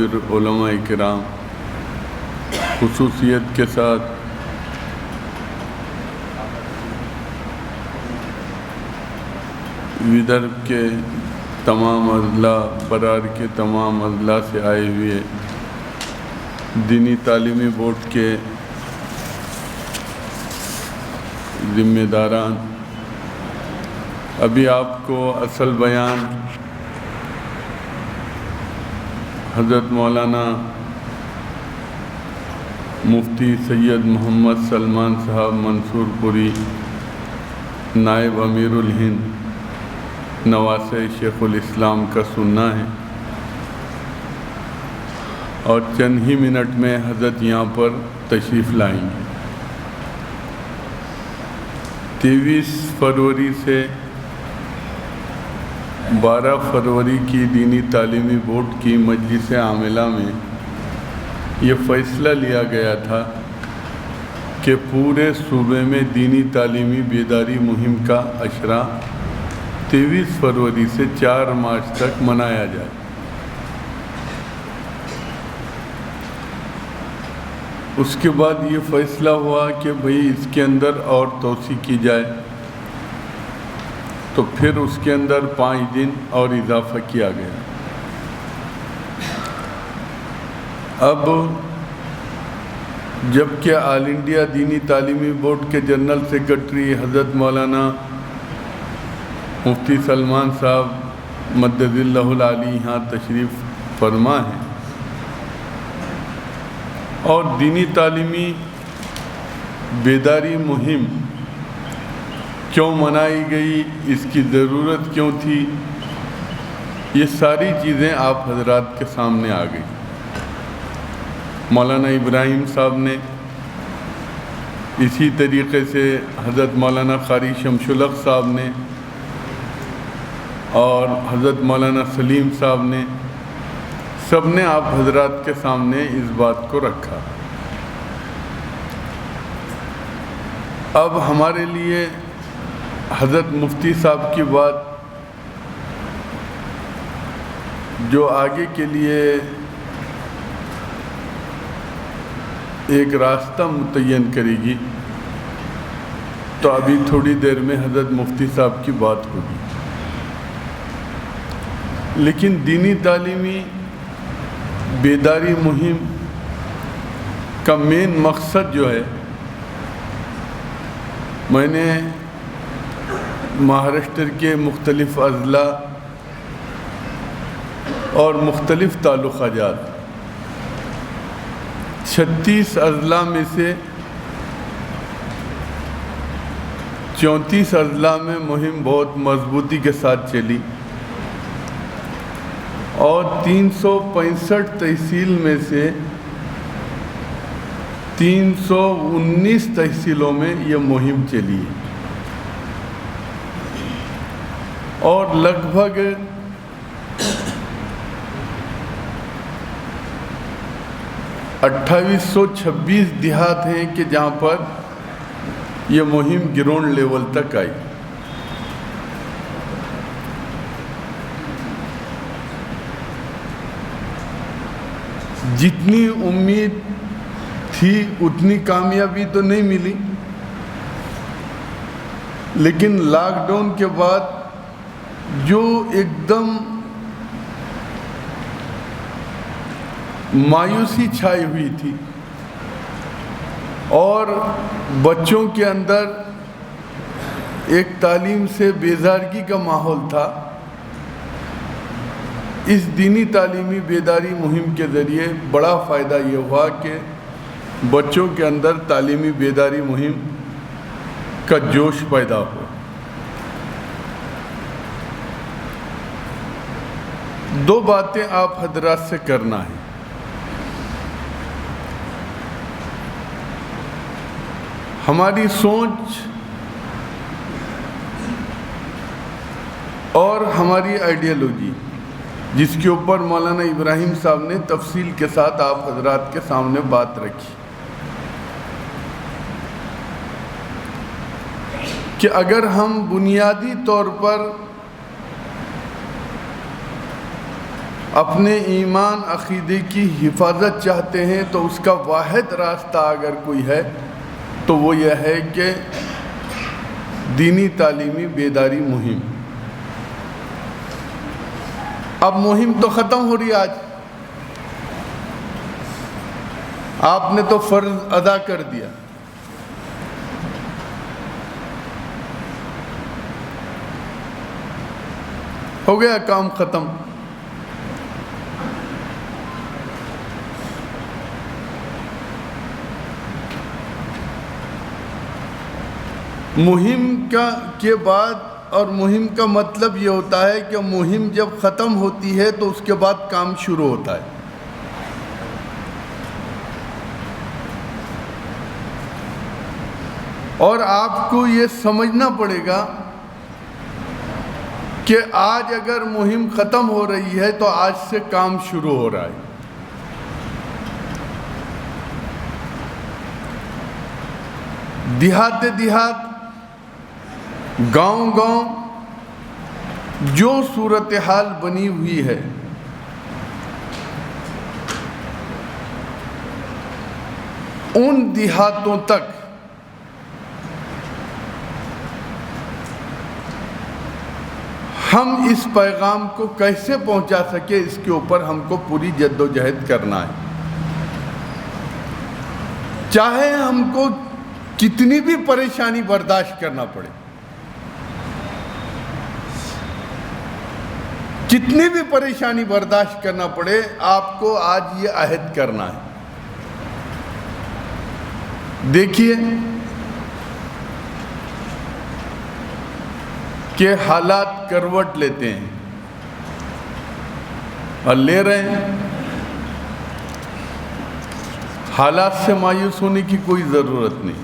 حاضر علماء کرام، خصوصیت کے ساتھ ودرب کے تمام اضلاع، برار کے تمام اضلاع سے آئے ہوئے دینی تعلیمی بورڈ کے ذمہ داران، ابھی آپ کو اصل بیان حضرت مولانا مفتی سید محمد سلمان صاحب منصور پوری، نائب امیر الہند، نواسہ شیخ الاسلام کا سننا ہے، اور چند ہی منٹ میں حضرت یہاں پر تشریف لائیں گے۔ 23 فروری سے 12 فروری کی دینی تعلیمی بورڈ کی مجلس عاملہ میں یہ فیصلہ لیا گیا تھا کہ پورے صوبے میں دینی تعلیمی بیداری مہم کا اشرہ 23 فروری سے 4 مارچ تک منایا جائے۔ اس کے بعد یہ فیصلہ ہوا کہ بھئی اس کے اندر اور توسیع کی جائے، تو پھر اس کے اندر 5 دن اور اضافہ کیا گیا۔ اب جبکہ آل انڈیا دینی تعلیمی بورڈ کے جنرل سیکرٹری حضرت مولانا مفتی سلمان صاحب مدد اللہ العالی یہاں تشریف فرما ہیں، اور دینی تعلیمی بیداری مہم کیوں منائی گئی، اس کی ضرورت کیوں تھی، یہ ساری چیزیں آپ حضرات کے سامنے آ گئی۔ مولانا ابراہیم صاحب نے، اسی طریقے سے حضرت مولانا قاری شمس الحق صاحب نے، اور حضرت مولانا سلیم صاحب نے، سب نے آپ حضرات کے سامنے اس بات کو رکھا۔ اب ہمارے لیے حضرت مفتی صاحب کی بات جو آگے کے لیے ایک راستہ متعین کرے گی، تو ابھی تھوڑی دیر میں حضرت مفتی صاحب کی بات ہوگی۔ لیکن دینی تعلیمی بیداری مہم کا مین مقصد جو ہے، میں نے مہاراشٹر کے مختلف اضلاع اور مختلف تعلقہ جات 36 اضلاع میں سے 34 اضلاع میں مہم بہت مضبوطی کے ساتھ چلی، اور 365 تحصیل میں سے 319 تحصیلوں میں یہ مہم چلی ہے، اور لگ بھگ 2826 دیہات ہیں کہ جہاں پر یہ مہم گراؤنڈ لیول تک آئی۔ جتنی امید تھی اتنی کامیابی تو نہیں ملی، لیکن لاک ڈاؤن کے بعد جو ایک دم مایوسی چھائی ہوئی تھی، اور بچوں کے اندر ایک تعلیم سے بیزارگی کا ماحول تھا، اس دینی تعلیمی بیداری مہم کے ذریعے بڑا فائدہ یہ ہوا کہ بچوں کے اندر تعلیمی بیداری مہم کا جوش پیدا ہوا۔ دو باتیں آپ حضرات سے کرنا ہے۔ ہماری سوچ اور ہماری آئیڈیالوجی، جس کے اوپر مولانا ابراہیم صاحب نے تفصیل کے ساتھ آپ حضرات کے سامنے بات رکھی، کہ اگر ہم بنیادی طور پر اپنے ایمان عقیدے کی حفاظت چاہتے ہیں تو اس کا واحد راستہ اگر کوئی ہے تو وہ یہ ہے کہ دینی تعلیمی بیداری مہم. اب مہم تو ختم ہو رہی ہے. آج آپ نے تو فرض ادا کر دیا. ہو گیا کام ختم. مہم کے بعد، اور مہم کا مطلب یہ ہوتا ہے کہ مہم جب ختم ہوتی ہے تو اس کے بعد کام شروع ہوتا ہے. اور آپ کو یہ سمجھنا پڑے گا کہ آج اگر مہم ختم ہو رہی ہے تو آج سے کام شروع ہو رہا ہے. دیہات گاؤں جو صورتحال بنی ہوئی ہے، ان دیہاتوں تک ہم اس پیغام کو کیسے پہنچا سکے، اس کے اوپر ہم کو پوری جد و جہد کرنا ہے. چاہے ہم کو کتنی بھی پریشانی برداشت کرنا پڑے، کتنی بھی پریشانی برداشت کرنا پڑے، آپ کو آج یہ عہد کرنا ہے. دیکھیے کہ حالات کروٹ لیتے ہیں اور لے رہے ہیں. حالات سے مایوس ہونے کی کوئی ضرورت نہیں.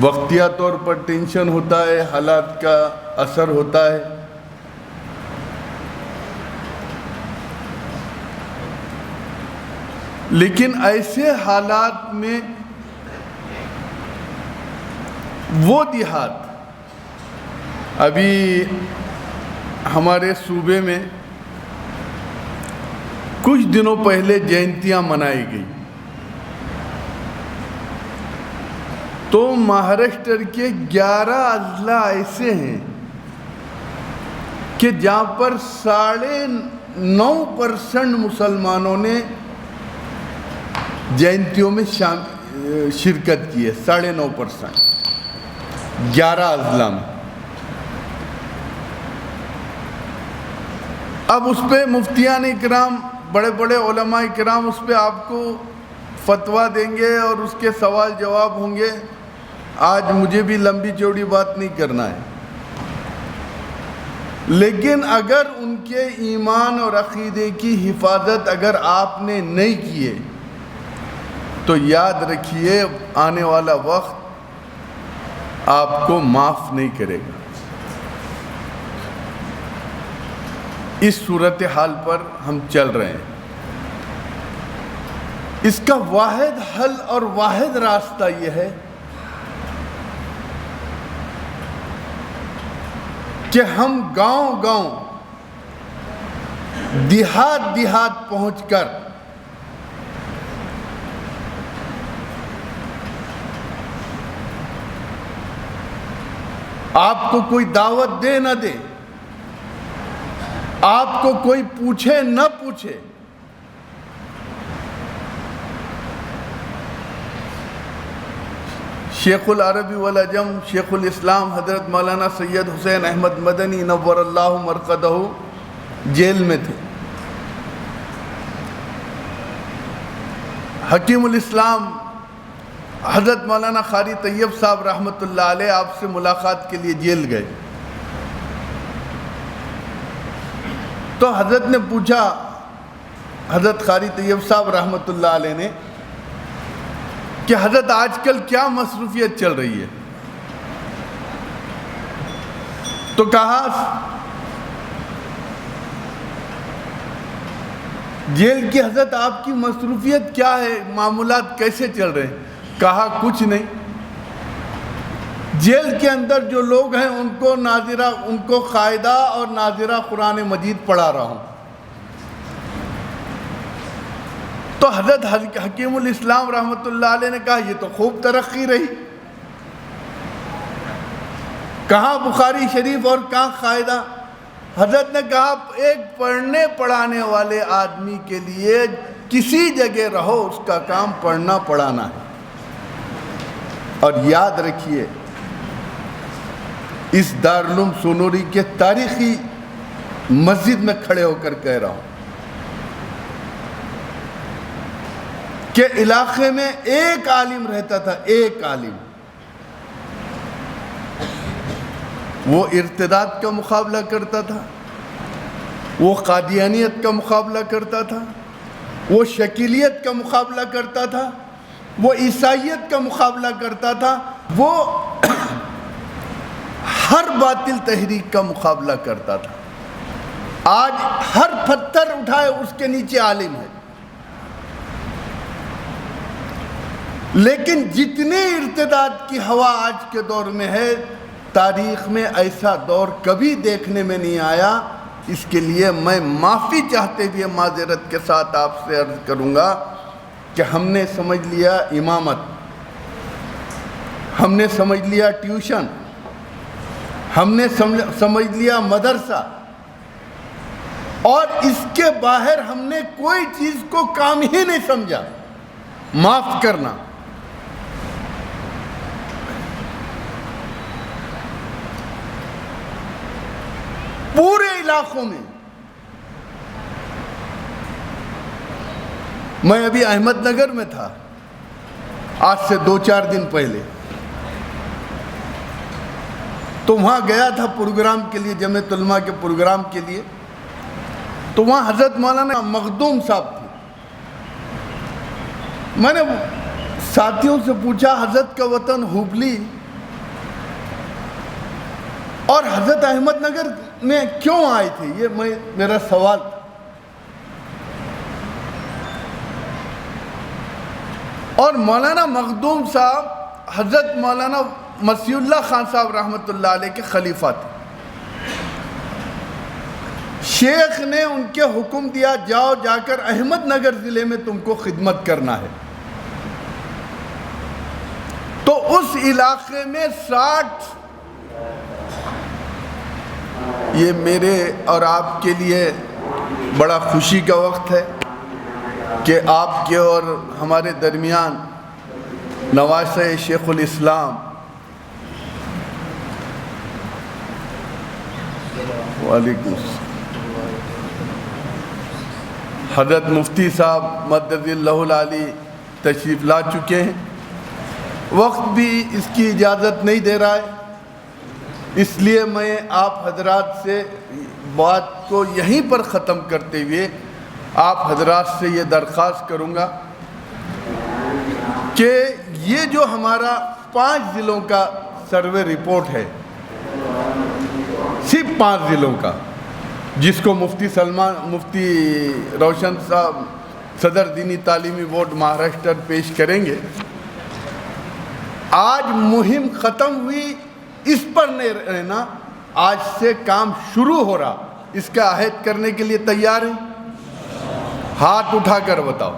وقتیہ طور پر ٹینشن ہوتا ہے، حالات کا اثر ہوتا ہے، لیکن ایسے حالات میں وہ دیہات، ابھی ہمارے صوبے میں کچھ دنوں پہلے جینتیاں منائی گئی، تو مہاراشٹر کے 11 اضلاع ایسے ہیں کہ جہاں پر 9.5% مسلمانوں نے جینتیوں میں شرکت کی ہے. 9.5% 11 اضلاع میں. اب اس پہ مفتیان اکرام، بڑے بڑے علماء اکرام اس پہ آپ کو فتویٰ دیں گے اور اس کے سوال جواب ہوں گے. آج مجھے بھی لمبی چوڑی بات نہیں کرنا ہے، لیکن اگر ان کے ایمان اور عقیدے کی حفاظت اگر آپ نے نہیں کیے تو یاد رکھیے آنے والا وقت آپ کو معاف نہیں کرے گا. اس صورتحال پر ہم چل رہے ہیں. اس کا واحد حل اور واحد راستہ یہ ہے کہ ہم گاؤں دیہات پہنچ کر آپ کو کوئی دعوت دے نہ دے، آپ کو کوئی پوچھے نہ پوچھے، شیخ العربی والعجم شیخ الاسلام حضرت مولانا سید حسین احمد مدنی نور اللہ مرقدہ جیل میں تھے. حکیم الاسلام حضرت مولانا قاری طیب صاحب رحمۃ اللہ علیہ آپ سے ملاقات کے لیے جیل گئے. تو حضرت نے پوچھا، حضرت قاری طیب صاحب رحمۃ اللہ علیہ نے، کہ حضرت آج کل کیا مصروفیت چل رہی ہے؟ تو کہا جیل کی حضرت آپ کی مصروفیت کیا ہے، معاملات کیسے چل رہے ہیں؟ کہا کچھ نہیں، جیل کے اندر جو لوگ ہیں ان کو قاعدہ اور ناظرہ قرآن مجید پڑھا رہا ہوں. تو حضرت حکیم الاسلام رحمۃ اللہ علیہ نے کہا یہ تو خوب ترقی رہی، کہاں بخاری شریف اور کہاں قاعدہ؟ حضرت نے کہا ایک پڑھنے پڑھانے والے آدمی کے لیے کسی جگہ رہو اس کا کام پڑھنا پڑھانا ہے۔ اور یاد رکھیے اس دارالعلوم سونوری کے تاریخی مسجد میں کھڑے ہو کر کہہ رہا ہوں کہ علاقے میں ایک عالم رہتا تھا، ایک عالم، وہ ارتداد کا مقابلہ کرتا تھا، وہ قادیانیت کا مقابلہ کرتا تھا، وہ شکیلیت کا مقابلہ کرتا تھا، وہ عیسائیت کا مقابلہ کرتا تھا، وہ ہر باطل تحریک کا مقابلہ کرتا تھا۔ آج ہر پتھر اٹھائے اس کے نیچے عالم ہے، لیکن جتنے ارتداد کی ہوا آج کے دور میں ہے، تاریخ میں ایسا دور کبھی دیکھنے میں نہیں آیا۔ اس کے لیے میں معافی چاہتے ہوئے معذرت کے ساتھ آپ سے عرض کروں گا کہ ہم نے سمجھ لیا امامت، ہم نے سمجھ لیا ٹیوشن، ہم نے سمجھ لیا مدرسہ، اور اس کے باہر ہم نے کوئی چیز کو کام ہی نہیں سمجھا۔ معاف کرنا، پورے علاقوں میں، میں ابھی احمد نگر میں تھا آج سے 2-4 دن پہلے، تو وہاں گیا تھا پروگرام کے لیے، جمعیت علماء کے پروگرام کے لیے، تو وہاں حضرت مولانا مخدوم صاحب تھے۔ میں نے ساتھیوں سے پوچھا حضرت کا وطن ہبلی اور حضرت احمد نگر میں کیوں آئے تھے، یہ میرا سوال تھا۔ اور مولانا مخدوم صاحب حضرت مولانا مسیح اللہ خان صاحب رحمۃ اللہ علیہ کے خلیفہ تھے۔ شیخ نے ان کے حکم دیا جاؤ جا کر احمد نگر ضلع میں تم کو خدمت کرنا ہے۔ تو اس علاقے میں 60، یہ میرے اور آپ کے لیے بڑا خوشی کا وقت ہے کہ آپ کے اور ہمارے درمیان نواسہ شیخ الاسلام وعلیکم السلام حضرت مفتی صاحب مدد اللہ العالی تشریف لا چکے ہیں۔ وقت بھی اس کی اجازت نہیں دے رہا ہے، اس لیے میں آپ حضرات سے بات کو یہیں پر ختم کرتے ہوئے آپ حضرات سے یہ درخواست کروں گا کہ یہ جو ہمارا 5 ضلعوں کا سروے رپورٹ ہے، صرف 5 ضلعوں کا، جس کو مفتی روشن صاحب صدر دینی تعلیمی بورڈ مہاراشٹر پیش کریں گے، آج مہم ختم ہوئی اس پر نہیں رہنا، آج سے کام شروع ہو رہا، اس کا عہد کرنے کے لیے تیار ہیں؟ ہاتھ اٹھا کر بتاؤ۔